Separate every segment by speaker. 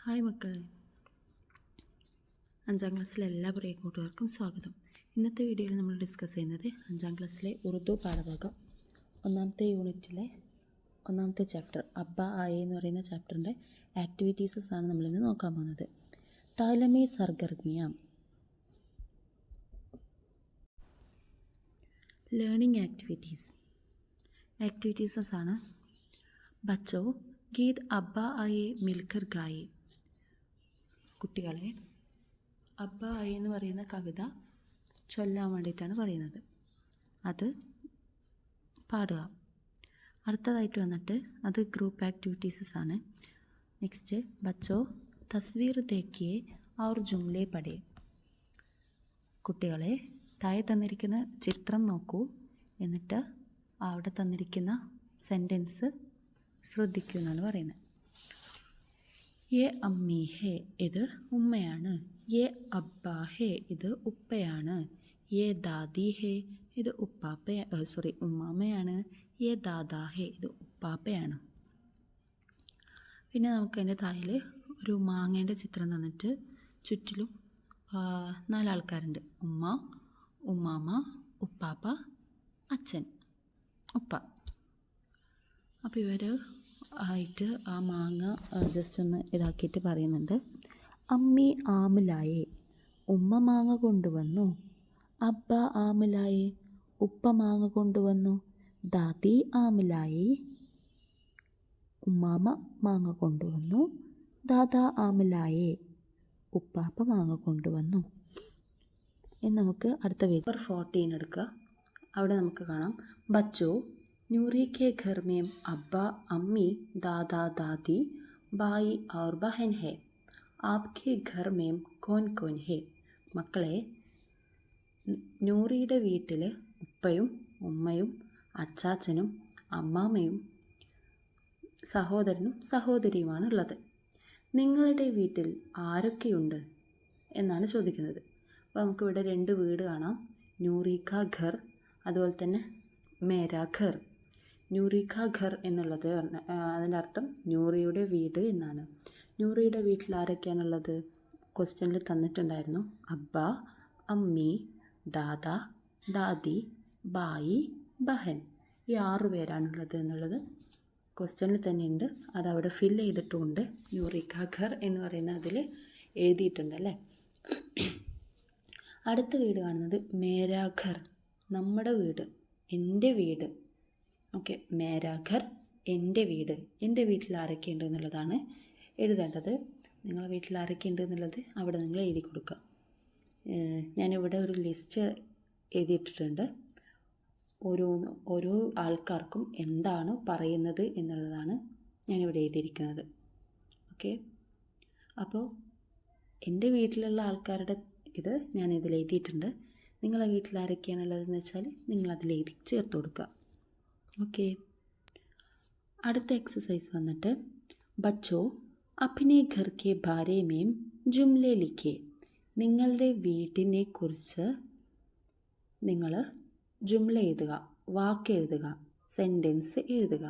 Speaker 1: Hi മക്കളെ, 5ാം ക്ലാസ്സിലെ എല്ലാ പ്രിയ കൂട്ടുകാർക്കും സ്വാഗതം. ഇന്നത്തെ വീഡിയോയിൽ നമ്മൾ ഡിസ്കസ് ചെയ്യുന്നത് 5ാം ക്ലാസ്സിലെ ഉറുദു പാഠഭാഗം 1ാമത്തെ യൂണിറ്റിലെ 1ാമത്തെ ചാപ്റ്റർ അബ്ബ ആയെ എന്ന് പറയുന്ന ചാപ്റ്ററിൻ്റെ ആക്ടിവിറ്റീസസ് ആണ് നമ്മളിന്ന് നോക്കാൻ പോകുന്നത്. താലമി സർഗർമിയാം, ലേണിംഗ് ആക്ടിവിറ്റീസസ് ആണ്. ബച്ചോ ഗീത് അബ്ബ ആയെ മിൽക്കർ ഗായെ, കുട്ടികളെ അബ്ബ ആയെ എന്ന് പറയുന്ന കവിത ചൊല്ലാൻ വേണ്ടിയിട്ടാണ് പറയുന്നത്, അത് പാടുക. അടുത്തതായിട്ട് വന്നിട്ട് അത് ഗ്രൂപ്പ് ആക്ടിവിറ്റീസസ് ആണ്. നെക്സ്റ്റ് ബച്ചോ തസ്വീർ ദേക്കിയെ ഔർ ജുംലെ പഠേ, കുട്ടികളെ താഴെ തന്നിരിക്കുന്ന ചിത്രം നോക്കൂ, എന്നിട്ട് അവിടെ തന്നിരിക്കുന്ന സെൻറ്റൻസ് ശ്രദ്ധിക്കൂ എന്നാണ് പറയുന്നത്. യെ അമ്മി ഹേ, ഇത് ഉമ്മയാണ്. യെ അബ്ബ ഹേ, ഇത് ഉപ്പയാണ്. യെ ദാദി ഹേ, ഇത് ഉമ്മാമയാണ്. യെ ദാദാ ഹേ, ഇത് ഉപ്പാപ്പയാണ്. പിന്നെ നമുക്കതിൻ്റെ താഴെ ഒരു മാങ്ങേൻ്റെ ചിത്രം തന്നിട്ട് ചുറ്റിലും 4 ആൾക്കാരുണ്ട്. ഉമ്മ, ഉമ്മാമ, ഉപ്പാപ്പ, അച്ഛൻ, ഉപ്പ. അപ്പോൾ ഇവർ ആയിട്ട് ആ മാങ്ങ ജസ്റ്റ് ഒന്ന് ഇതാക്കിയിട്ട് പറയുന്നുണ്ട്. അമ്മി ആമിലായേ, ഉമ്മ മാങ്ങ കൊണ്ടുവന്നു. അബ്ബ ആമിലായേ, ഉപ്പ മാങ്ങ കൊണ്ടുവന്നു. ദാദി ആമിലായേ, ഉമ്മാമ മാങ്ങ കൊണ്ടുവന്നു. ദാദാ ആമിലായേ, ഉപ്പാപ്പ മാങ്ങ കൊണ്ടുവന്നു. ഇനി നമുക്ക് അടുത്ത പേജ് നമ്പർ 14 എടുക്കുക. അവിടെ നമുക്ക് കാണാം ബച്ചോ नूरी के घर में अब्बा अम्मी दादा दादी भाई और बहन है. आपके घर में कौन कौन है? മക്കളെ, നൂറിയുടെ വീട്ടിൽ ഉപ്പയും ഉമ്മയും അച്ചാച്ചനും അമ്മാമ്മയും സഹോദരനും സഹോദരിയുമാണ് ഉള്ളത്. നിങ്ങളുടെ വീട്ടിൽ ആരൊക്കെയുണ്ട് എന്നാണ് ചോദിക്കുന്നത്. അപ്പോൾ നമുക്കിവിടെ 2 വീട് കാണാം, നൂറിക ഘർ, അതുപോലെ തന്നെ മേരാ ഘർ. നൂറിക ഘർ എന്നുള്ളത് അതിൻ്റെ അർത്ഥം നൂറിയുടെ വീട് എന്നാണ്. നൂറിയുടെ വീട്ടിൽ ആരൊക്കെയാണുള്ളത്? ക്വസ്റ്റ്യനിൽ തന്നിട്ടുണ്ടായിരുന്നു. അബ്ബ, അമ്മി, ദാദാ, ദാദി, ബായി, ബഹൻ. ഈ 6 പേരാണുള്ളത് എന്നുള്ളത് ക്വസ്റ്റ്യനിൽ തന്നെയുണ്ട്. അതവിടെ ഫില്ല് ചെയ്തിട്ടുമുണ്ട്. നൂറിക ഘർ എന്ന് പറയുന്ന അതിൽ എഴുതിയിട്ടുണ്ടല്ലേ. അടുത്ത വീട് കാണുന്നത് മേരാ ഘർ, നമ്മുടെ വീട്, എൻ്റെ വീട്. ഓക്കെ, മേരാ ഘർ, എൻ്റെ വീട്. എൻ്റെ വീട്ടിൽ ആരൊക്കെയുണ്ട് എന്നുള്ളതാണ് എഴുതേണ്ടത്. നിങ്ങളെ വീട്ടിൽ ആരൊക്കെയുണ്ട് എന്നുള്ളത് അവിടെ നിങ്ങൾ എഴുതി കൊടുക്കുക. ഞാനിവിടെ ഒരു ലിസ്റ്റ് എഴുതിയിട്ടിട്ടുണ്ട്. ഓരോ ആൾക്കാർക്കും എന്താണ് പറയുന്നത് എന്നുള്ളതാണ് ഞാനിവിടെ എഴുതിയിരിക്കുന്നത്. ഓക്കെ, അപ്പോൾ എൻ്റെ വീട്ടിലുള്ള ആൾക്കാരുടെ ഇത് ഞാൻ ഇതിൽ എഴുതിയിട്ടുണ്ട്. നിങ്ങളെ വീട്ടിൽ ആരൊക്കെയാണുള്ളതെന്ന് വെച്ചാൽ നിങ്ങളതിൽ എഴുതി ചേർത്ത് കൊടുക്കുക. ഓക്കെ, അടുത്ത എക്സസൈസ് വന്നിട്ട് ബച്ചോ അപ്നെ ഘർ കെ ബാരെ മേം ജുംലെ ലിഖേ, നിങ്ങളുടെ വീട്ടിനെ കുറിച്ച് നിങ്ങൾ ജുംല എഴുതുക, വാക്ക് എഴുതുക, സെൻറ്റൻസ് എഴുതുക.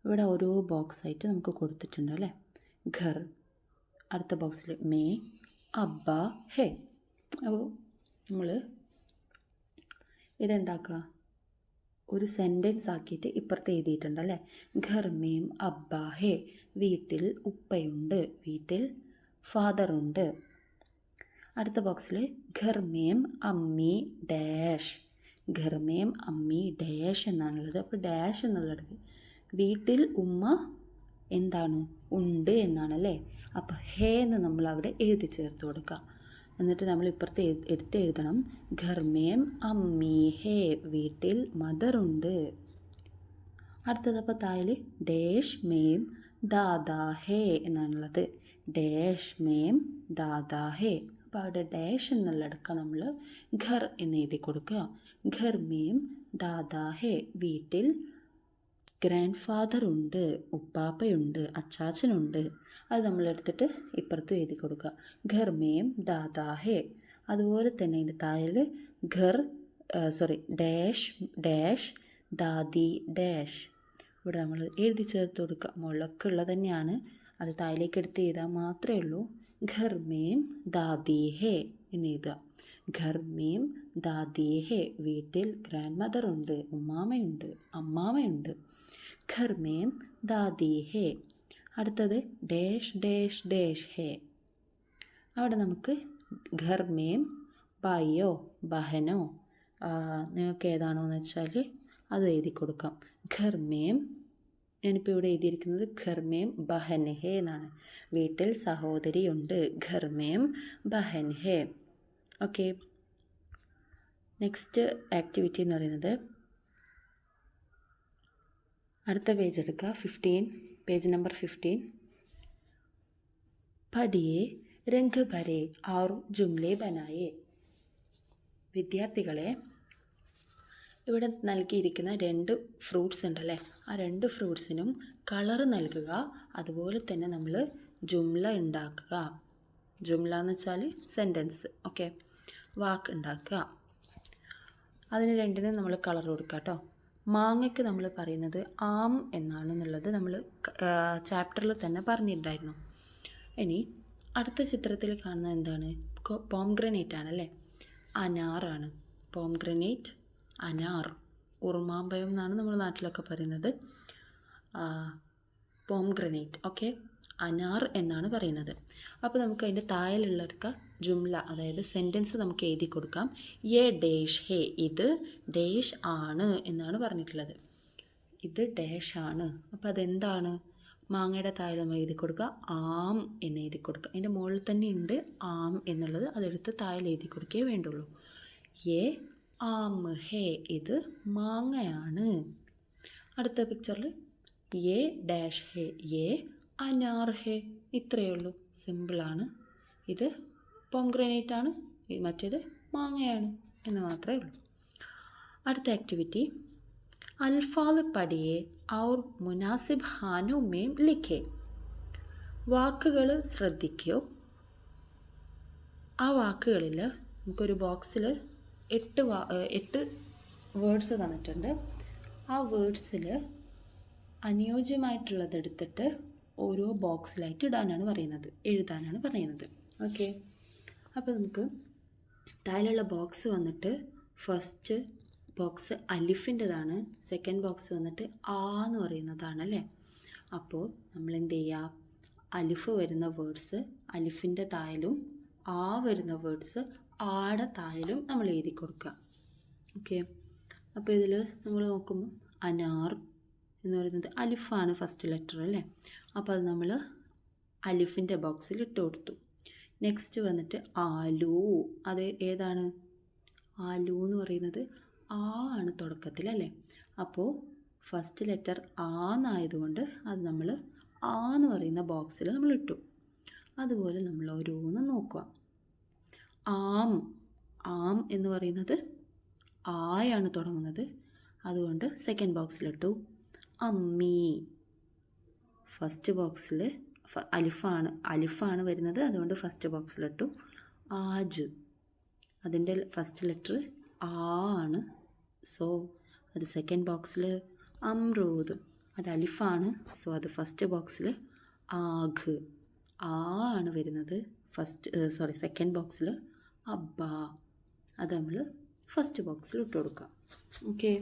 Speaker 1: ഇവിടെ ഓരോ ബോക്സായിട്ട് നമുക്ക് കൊടുത്തിട്ടുണ്ട് അല്ലേ. ഘർ, അടുത്ത ബോക്സിൽ മേ, അബ്ബ, ഹേ. അപ്പോൾ നമ്മൾ ഇതെന്താക്കുക, ഒരു സെൻറ്റൻസ് ആക്കിയിട്ട് ഇപ്പുറത്ത് എഴുതിയിട്ടുണ്ടല്ലേ. ഘർ മേം അബ്ബ ഹേ, വീട്ടിൽ ഉപ്പയുണ്ട്, വീട്ടിൽ ഫാദറുണ്ട്. അടുത്ത ബോക്സിൽ ഘർ മേം അമ്മി ഡാഷ്, ഘർ മേം അമ്മി ഡാഷ് എന്നാണുള്ളത്. അപ്പോൾ ഡാഷ് എന്നുള്ളത് വീട്ടിൽ ഉമ്മ എന്താണ്, ഉണ്ട് എന്നാണല്ലേ. അപ്പോൾ ഹേ എന്ന് നമ്മൾ അവിടെ എഴുതി ചേർത്ത് കൊടുക്കുക. എന്നിട്ട് നമ്മൾ ഇപ്പുറത്ത് എടുത്ത് എഴുതണം ഘർ മേം അമ്മി ഹേ, വീട്ടിൽ മദറുണ്ട്. അടുത്തതപ്പോൾ താഴെ ഡാഷ് മേം ദാദാ ഹേ എന്നാണുള്ളത്. ഡാഷ് മേം ദാദാ ഹേ. അപ്പോൾ അവിടെ ഡാഷ് എന്നുള്ളടക്കം നമ്മൾ ഘർ എന്ന് എഴുതി കൊടുക്കുക. ഘർ മേം ദാദാ ഹേ, വീട്ടിൽ ഗ്രാൻഡ് ഫാദർ ഉണ്ട്, ഉപ്പാപ്പയുണ്ട്, അച്ചാച്ചനുണ്ട്. അത് നമ്മളെടുത്തിട്ട് ഇപ്പുറത്തും എഴുതി കൊടുക്കുക. ഘർ മേം ദാദാ ഹേ. അതുപോലെ തന്നെ അതിൻ്റെ താഴെ ഡാഷ് ഡാഷ് ദാദി ഡാഷ്. ഇവിടെ നമ്മൾ എഴുതി ചേർത്ത് കൊടുക്കുക. മുകളിലൊക്കെ ഉള്ളത് തന്നെയാണ്, അത് താഴേക്ക് എടുത്ത് എഴുതാൻ മാത്രമേ ഉള്ളൂ. ഘർ മേം ദാദി ഹേ എന്ന് എഴുതുക. ഘർ മേം ദാദി ഹേ, വീട്ടിൽ ഗ്രാൻഡ് മദർ ഉണ്ട്, ഉമ്മാമയുണ്ട്, അമ്മാമയുണ്ട്. ഘർ മേം ദാദി ഹേ. അടുത്തത് ഡേഷ് ഡേഷ് ഡേഷ് ഹേ. അവിടെ നമുക്ക് ഘർ മേം ഭായിയോ ബഹനോ നിങ്ങൾക്ക് ഏതാണോ എന്ന് വെച്ചാൽ അത് എഴുതി കൊടുക്കാം. ഘർ മേം, ഞാനിപ്പോൾ ഇവിടെ എഴുതിയിരിക്കുന്നത് ഘർ മേം ബഹൻ ഹേ എന്നാണ്. വീട്ടിൽ സഹോദരിയുണ്ട്. ഘർ മേം ബഹൻ ഹേ. ഓക്കെ, നെക്സ്റ്റ് ആക്ടിവിറ്റി എന്ന് പറയുന്നത് അടുത്ത പേജ് എടുക്കുക. 15, പേജ് നമ്പർ 15. പഠിയേ Rang ഭരേ our ജുംലെ ബനായേ. വിദ്യാർത്ഥികളെ, ഇവിടെ നൽകിയിരിക്കുന്ന 2 ഫ്രൂട്ട്സ് ഉണ്ടല്ലേ, ആ 2 ഫ്രൂട്ട്സിനും കളർ നൽകുക. അതുപോലെ തന്നെ നമ്മൾ ജുംല ഉണ്ടാക്കുക. ജുംല എന്ന് വെച്ചാൽ സെൻറ്റൻസ്, ഓക്കെ, വാക്ക് ഉണ്ടാക്കുക. അതിന് 2നും നമ്മൾ കളർ കൊടുക്കുക കേട്ടോ. മാങ്ങയ്ക്ക് നമ്മൾ പറയുന്നത് ആം എന്നാണെന്നുള്ളത് നമ്മൾ ചാപ്റ്ററിൽ തന്നെ പറഞ്ഞിട്ടുണ്ടായിരുന്നു. ഇനി അടുത്ത ചിത്രത്തിൽ കാണുന്നത് എന്താണ്? പോംഗ്രനേറ്റ് ആണല്ലേ, അനാറാണ്. പോംഗ്രനേറ്റ്, അനാർ, ഉറുമാമ്പഴം എന്നാണ് നമ്മൾ നാട്ടിലൊക്കെ പറയുന്നത്. പോംഗ്രനേറ്റ്, ഓക്കെ, അനാർ എന്നാണ് പറയുന്നത്. അപ്പോൾ നമുക്ക് അതിൻ്റെ താഴെയുള്ളടുക്ക ജുംല, അതായത് സെൻറ്റൻസ് നമുക്ക് എഴുതി കൊടുക്കാം. യേ ഡേഷ് ഹേ, ഇത് ഡേഷ് ആണ് എന്നാണ് പറഞ്ഞിട്ടുള്ളത്. ഇത് ഡേഷ് ആണ്. അപ്പോൾ അതെന്താണ്? മാങ്ങയുടെ താഴെ നമ്മൾ എഴുതി കൊടുക്കുക ആം എന്ന് എഴുതി കൊടുക്കുക. അതിൻ്റെ മുകളിൽ തന്നെ ഉണ്ട് ആം എന്നുള്ളത്, അതെടുത്ത് താഴെ എഴുതി കൊടുക്കുകയേ വേണ്ടുള്ളൂ. യേ ആം ഹേ, ഇത് മാങ്ങയാണ്. അടുത്ത പിക്ചറിൽ യേ ഡാഷ് ഹേ, യേ അനാർ ഹേ. ഇത്രയേ ഉള്ളൂ, സിമ്പിളാണ്. ഇത് പോംഗ്രനേറ്റ് ആണ്, മറ്റേത് മാങ്ങയാണ് എന്ന് മാത്രമേ ഉള്ളൂ. അടുത്ത ആക്ടിവിറ്റി അൽഫാദ് പഠിയേ ഔർ മുനാസിബ് ഹാനോ മേം ലിഖേ. വാക്കുകൾ ശ്രദ്ധിക്കൂ. ആ വാക്കുകളിൽ നമുക്കൊരു ബോക്സിൽ 8 വേർഡ്സ് തന്നിട്ടുണ്ട്. ആ വേർഡ്സിൽ അനുയോജ്യമായിട്ടുള്ളത് എടുത്തിട്ട് ഓരോ ബോക്സിലായിട്ട് എഴുതാനാണ് പറയുന്നത്. ഓക്കെ, അപ്പോൾ നമുക്ക് താഴെയുള്ള ബോക്സ് വന്നിട്ട് ഫസ്റ്റ് ബോക്സ് അലിഫിൻ്റെതാണ്, സെക്കൻഡ് ബോക്സ് വന്നിട്ട് ആ എന്ന് പറയുന്നതാണല്ലേ. അപ്പോൾ നമ്മൾ എന്ത് ചെയ്യുക? അലിഫ് വരുന്ന വേർഡ്സ് അലിഫിൻ്റെ താഴിലും ആ വരുന്ന വേർഡ്സ് ആടെ താഴിലും നമ്മൾ എഴുതി കൊടുക്കുക. ഓക്കെ, അപ്പോൾ ഇതിൽ നമ്മൾ നോക്കുമ്പോൾ അനാർ എന്ന് പറയുന്നത് അലിഫാണ് ഫസ്റ്റ് ലെറ്റർ അല്ലേ. അപ്പോൾ അത് നമ്മൾ അലിഫിൻ്റെ ബോക്സിൽ ഇട്ട് കൊടുത്തു. നെക്സ്റ്റ് വന്നിട്ട് ആലു, അത് ഏതാണ്? ആലു എന്ന് പറയുന്നത് ആ ആണ് തുടക്കത്തിൽ അല്ലേ. അപ്പോൾ ഫസ്റ്റ് ലെറ്റർ ആ എന്നായതുകൊണ്ട് അത് നമ്മൾ ആ എന്ന് പറയുന്ന ബോക്സിൽ നമ്മൾ ഇട്ടു. അതുപോലെ നമ്മൾ ഓരോന്നും നോക്കുക. ആം, ആം എന്ന് പറയുന്നത് ആയാണ് തുടങ്ങുന്നത്, അതുകൊണ്ട് സെക്കൻഡ് ബോക്സിലിട്ടു. അമ്മി, ഫസ്റ്റ് ബോക്സിൽ അലിഫാണ് വരുന്നത്, അതുകൊണ്ട് ഫസ്റ്റ് ബോക്സിലിട്ടു. ആജ്, അതിൻ്റെ ഫസ്റ്റ് ലെറ്റർ ആ ആണ്, സോ അത് സെക്കൻഡ് ബോക്സിൽ. അമ്രൂദ്, അത് അലിഫാണ്, സോ അത് ഫസ്റ്റ് ബോക്സിൽ. ആഘ്, ആ ആണ് വരുന്നത്, സെക്കൻഡ് ബോക്സിൽ. അബ്ബ, അത് നമ്മൾ ഫസ്റ്റ് ബോക്സിൽ ഇട്ട് കൊടുക്കാം. ഓക്കെ,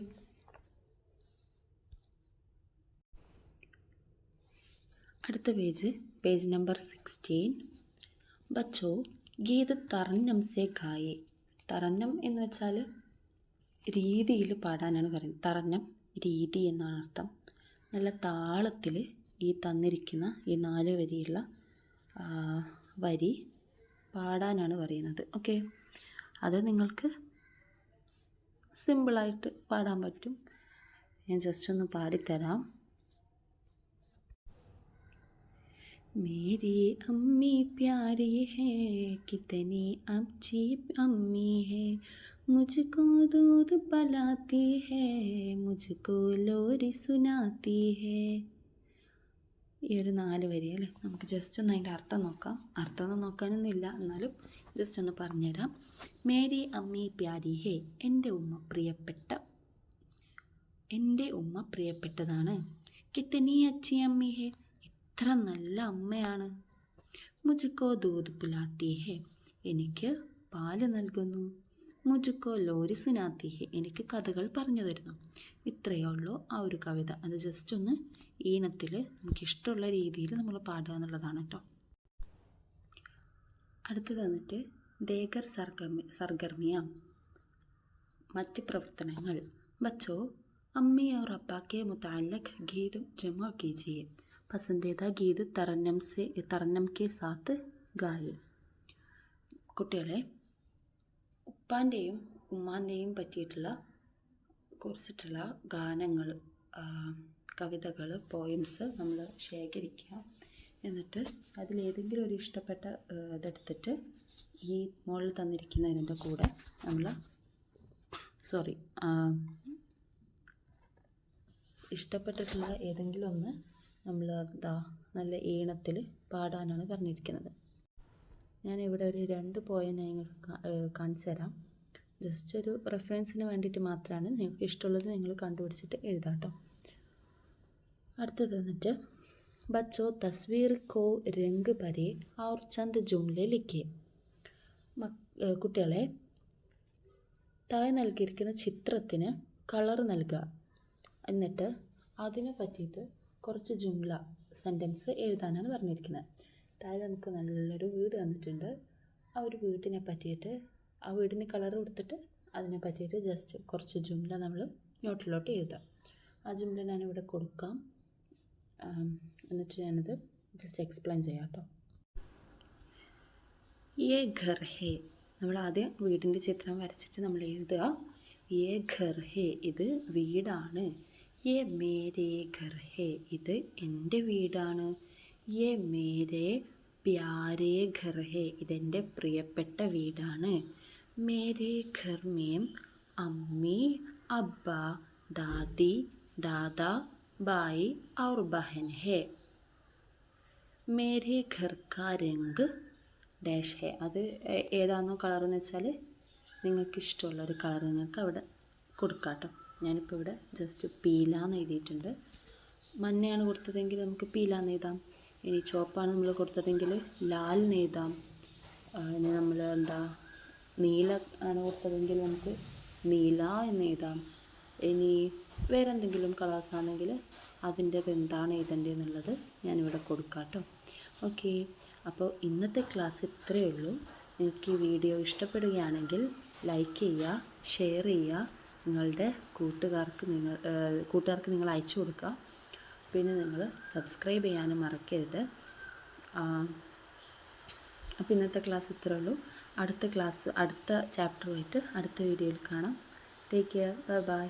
Speaker 1: അടുത്ത പേജ് നമ്പർ 16. ബച്ചോ ഗീത് തറന്നം സേ ഗായേ. തറന്നം എന്ന് വെച്ചാൽ രീതിയിൽ പാടാനാണ് പറയുന്നത്. തറന്നം രീതി എന്നാണ് അർത്ഥം. നല്ല താളത്തിൽ ഈ തന്നിരിക്കുന്ന ഈ 4 വരിയുള്ള വരി പാടാനാണ് പറയുന്നത്. ഓക്കെ, അത് നിങ്ങൾക്ക് സിമ്പിളായിട്ട് പാടാൻ പറ്റും. ഞാൻ ജസ്റ്റ് ഒന്ന് പാടിത്തരാം. मेरी अम्मी प्यारी है, कितनी अच्छी अम्मी है, मुझको दूध पिलाती है, मुझको लोरी सुनाती है. ഈ ഒരു 4 വരി അല്ലേ, നമുക്ക് ജസ്റ്റ് ഒന്ന് അതിൻ്റെ അർത്ഥം നോക്കാം. അർത്ഥമൊന്നും നോക്കാനൊന്നുമില്ല, എന്നാലും ജസ്റ്റ് ഒന്ന് പറഞ്ഞുതരാം. മേരി അമ്മി പ്യാരി ഹേ, എൻ്റെ ഉമ്മ പ്രിയപ്പെട്ടതാണ്. കിത്തനി അച്ചി അമ്മി ഹേ, എത്ര നല്ല അമ്മയാണ്. മുജുക്കോ ദൂത് പിലാത്തി ഹെ, എനിക്ക് പാല് നൽകുന്നു. മുജുക്കോ ലോരി സുനാത്തി ഹെ, എനിക്ക് കഥകൾ പറഞ്ഞു തരുന്നു. ഇത്രയേ ഉള്ളൂ ആ ഒരു കവിത. അത് ജസ്റ്റ് ഒന്ന് ഈണത്തിൽ നമുക്കിഷ്ടമുള്ള രീതിയിൽ നമ്മൾ പാടുക എന്നുള്ളതാണ് കേട്ടോ. അടുത്തത് വന്നിട്ട് ദേഗർ സർഗർമിയ, മറ്റ് പ്രവർത്തനങ്ങൾ. ബച്ചോ അമ്മി और अब्बा के मुताल्लिक गीत जमा कीजिए. पसंदीदा गीत तरन्नम के साथ गाए. കുട്ടികളെ, ഉപ്പാൻ്റെയും ഉമ്മാൻ്റെയും പറ്റിയിട്ടുള്ള കുറിച്ചിട്ടുള്ള ഗാനങ്ങൾ, കവിതകൾ, പോയിംസ് നമ്മൾ ശേഖരിക്കുക. എന്നിട്ട് അതിലേതെങ്കിലും ഒരു ഇഷ്ടപ്പെട്ട ഇതെടുത്തിട്ട് ഈ മുകളിൽ തന്നിരിക്കുന്നതിൻ്റെ കൂടെ നമ്മൾ ഇഷ്ടപ്പെട്ടിട്ടുള്ള ഏതെങ്കിലും ഒന്ന് നമ്മൾ നല്ല ഈണത്തിൽ പാടാനാണ് പറഞ്ഞിരിക്കുന്നത്. ഞാനിവിടെ ഒരു 2 പോയം നിങ്ങൾക്ക് കാണിച്ചു തരാം. ജസ്റ്റ് ഒരു റെഫറൻസിന് വേണ്ടിയിട്ട് മാത്രമാണ്. നിങ്ങൾക്ക് ഇഷ്ടമുള്ളത് നിങ്ങൾ കണ്ടുപിടിച്ചിട്ട് എഴുതാം കേട്ടോ. അടുത്തത് വന്നിട്ട് ബച്ചോ തസ്വീർ കോ രംഗ് ഭരെ ഔർ ചന്ദ് ജുംലെ ലിഖിയെ. കുട്ടികളെ, താഴെ നൽകിയിരിക്കുന്ന ചിത്രത്തിന് കളർ നൽകുക. എന്നിട്ട് അതിനെ പറ്റിയിട്ട് കുറച്ച് ജുംല സെൻറ്റൻസ് എഴുതാനാണ് പറഞ്ഞിരിക്കുന്നത്. താഴെ നമുക്ക് നല്ലൊരു വീട് വന്നിട്ടുണ്ട്. ആ ഒരു വീടിനെ പറ്റിയിട്ട്, ആ വീടിന് കളർ കൊടുത്തിട്ട് അതിനെ പറ്റിയിട്ട് ജസ്റ്റ് കുറച്ച് ജുംല നമ്മൾ നോട്ടിലോട്ട് എഴുതാം. ആ ജുംല ഞാനിവിടെ കൊടുക്കാം. എന്നിട്ട് ഞാനത് ജസ്റ്റ് എക്സ്പ്ലെയിൻ ചെയ്യാം കേട്ടോ. യേ ഘർ ഹേ, നമ്മൾ ആദ്യം വീടിൻ്റെ ചിത്രം വരച്ചിട്ട് നമ്മൾ എഴുതുക. യേ ഘർ ഹേ, ഇത് വീടാണ്. യേ മേരേ ഘർ ഹേ, ഇത് എൻ്റെ വീടാണ്. യേ മേരേ പ്യാരേ ഘർ ഹേ, ഇതെൻ്റെ പ്രിയപ്പെട്ട വീടാണ്. മേരേ ഘർ മേം അമ്മി അബ്ബ ദാദി ദാദാ ബായി ഔർ ബഹൻ ഹേ. മേരേ ഘർ കാ രംഗ് ഡാഷ് ഹേ, അത് ഏതാണോ കളറെന്ന് വെച്ചാൽ നിങ്ങൾക്ക് ഇഷ്ടമുള്ളൊരു കളർ നിങ്ങൾക്ക് അവിടെ കൊടുക്കാം കേട്ടോ. ഞാനിപ്പോൾ ഇവിടെ ജസ്റ്റ് പീലാന്ന് എഴുതിയിട്ടുണ്ട്. മഞ്ഞയാണ് കൊടുത്തതെങ്കിൽ നമുക്ക് പീലാന്ന് എഴുതാം. ഇനി ചുവപ്പാണ് നമ്മൾ കൊടുത്തതെങ്കിൽ ലാൽ എന്ന് എഴുതാം. ഇനി നമ്മൾ നീല ആണ് കൊടുത്തതെങ്കിൽ നമുക്ക് നീല എന്ന് എഴുതാം. ഇനി വേറെ എന്തെങ്കിലും കളേഴ്സ് ആണെങ്കിൽ അതിൻ്റെത് എന്താണ് എഴുതേണ്ടതെന്നുള്ളത് ഞാനിവിടെ കൊടുക്കാം കേട്ടോ. ഓക്കെ, അപ്പോൾ ഇന്നത്തെ ക്ലാസ് ഇത്രയേ ഉള്ളൂ. നിങ്ങൾക്ക് ഈ വീഡിയോ ഇഷ്ടപ്പെടുകയാണെങ്കിൽ ലൈക്ക് ചെയ്യുക, ഷെയർ ചെയ്യുക, നിങ്ങളുടെ കൂട്ടുകാർക്ക് നിങ്ങൾ അയച്ചു കൊടുക്കുക. പിന്നെ നിങ്ങൾ സബ്സ്ക്രൈബ് ചെയ്യാനും മറക്കരുത്. അപ്പോൾ ഇന്നത്തെ ക്ലാസ് ഇത്രയേ ഉള്ളൂ. അടുത്ത ചാപ്റ്ററുമായിട്ട് അടുത്ത വീഡിയോയിൽ കാണാം. Take care, bye bye.